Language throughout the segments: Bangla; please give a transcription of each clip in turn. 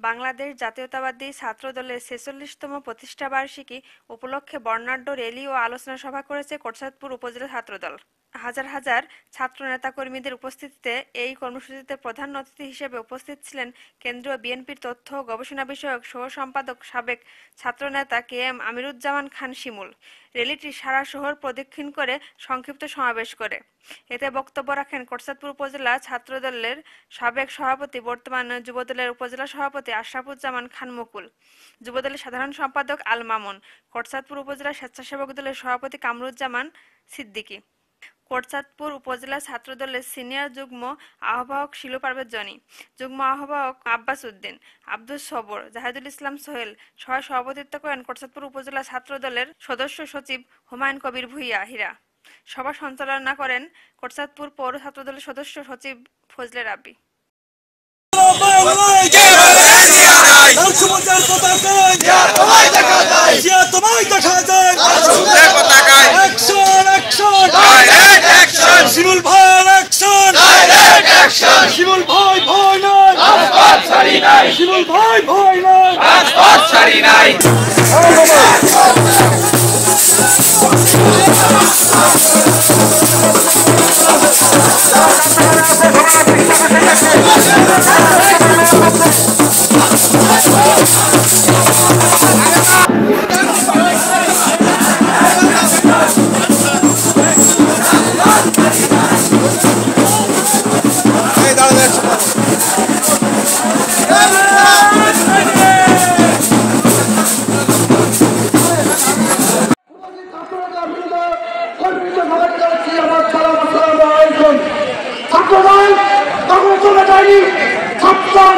বাংলাদেশ জাতীয়তাবাদী ছাত্রদলের ৪৬তম প্রতিষ্ঠাবার্ষিকী উপলক্ষে বর্ণাঢ্য র্যালি ও আলোচনা সভা করেছে কোটচাঁদপুর উপজেলা ছাত্রদল। হাজার হাজার ছাত্র নেতাকর্মীদের উপস্থিতিতে এই কর্মসূচিতে প্রধান অতিথি হিসেবে উপস্থিত ছিলেন কেন্দ্রীয় বিএনপির তথ্য ও গবেষণা বিষয়ক সহ সম্পাদক সাবেক ছাত্রনেতা কে এম আমিরুজ্জামান খান শিমুল। র্যালিটি সারা শহর প্রদক্ষিণ করে সংক্ষিপ্ত সমাবেশ করে। এতে বক্তব্য রাখেন কোটচাঁদপুর উপজেলা ছাত্রদলের সাবেক সভাপতি, বর্তমান যুবদলের উপজেলা সভাপতি আশরাফুজ্জামান খান মুকুল, যুবদলের সাধারণ সম্পাদক আল মামুন, কোটচাঁদপুর উপজেলা স্বেচ্ছাসেবক দলের সভাপতি কামরুজ্জামান সিদ্দিকী, কোটচাঁদপুর উপজেলা ছাত্রদলের সিনিয়র যুগ্ম আহ্বায়ক শিলু পারভেজ জনি, যুগ্ম আহ্বায়ক আব্বাস উদ্দিন, আব্দুস সবর, জাহিদুল ইসলাম সোহেল সহ সভাপতিত্ব করেন কোটচাঁদপুর উপজেলা ছাত্রদলের সদস্য সচিব হুমায়ুন কবির ভূঁইয়া হীরা। সভা সঞ্চালনা করেন কোটচাঁদপুর পৌর ছাত্রদলের সদস্য সচিব ফজলে রাব্বি। শিমুল ভাই অ্যাকশন, ডাইরেক্ট অ্যাকশন। শিমুল ভাই ভয় নাই, রাজপথ ছাড়ি নাই। শিমুল ভাই ভয় নাই, রাজপথ ছাড়ি নাই।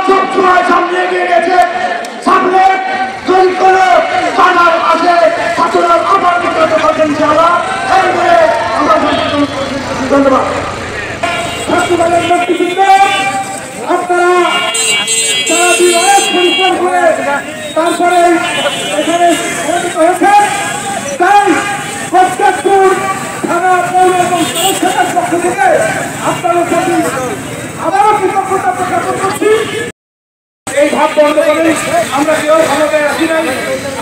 সবসময় সামনে এগিয়ে গেছে, সামনে যদি কোনো বাধার আসে ছাত্ররা আবার বিগত করবেন ইনশাআল্লাহ। ধন্যবাদ। ছাত্রদলের নেতৃবৃন্দ, আপনারা সারা দিন অনেক পরিশ্রম করে তারপরে এখানে হয়েছেন, তাই কোটচাঁদপুর থানা পৌর এবং সংস্থার পক্ষ থেকে আপনাদের প্রতি আবারও কৃতজ্ঞতা প্রকাশ করছি। এই ভাব বন্ধ করে আমরা কেউ ক্ষমতায় আসি নাই।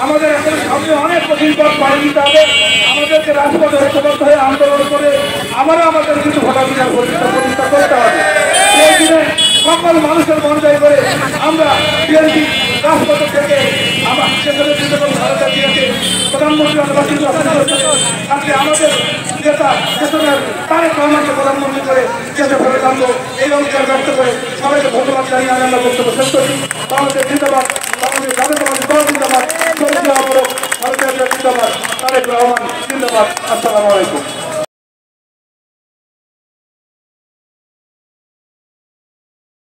আমাদের এখন সামনে অনেক কঠিন পথ পাড়ি দিতে হবে। আমাদেরকে রাজপথে ঐক্যবদ্ধ হয়ে আন্দোলন করে আবারও আমাদের কিছু ভোটাধিকার প্রতিষ্ঠা করতে হবে। সেই দিনে সকল মানুষের মন জয় করে আমরা বিএনপি রাজপথ থেকে আমার সেখানে ভারতের দিয়েছে প্রধানমন্ত্রী নির্বাচিত আজকে আমাদের নেতা চেতনার তারেক রহমানকে প্রধানমন্ত্রী করে দেশে ফেরত আনবো। এই অঙ্গীকার ব্যক্ত করে সবাইকে ধন্যবাদ জানিয়ে আমি আমরা বক্তব্য শেষ করি। বাংলাদেশ জিন্দাবাদ, বাংলাদেশ জাতীয়তাবাদী দল জিন্দাবাদ, ভারতের জিন্দাবাদ, তারেক রহমান জিন্দাবাদ। আসসালামু আলাইকুম।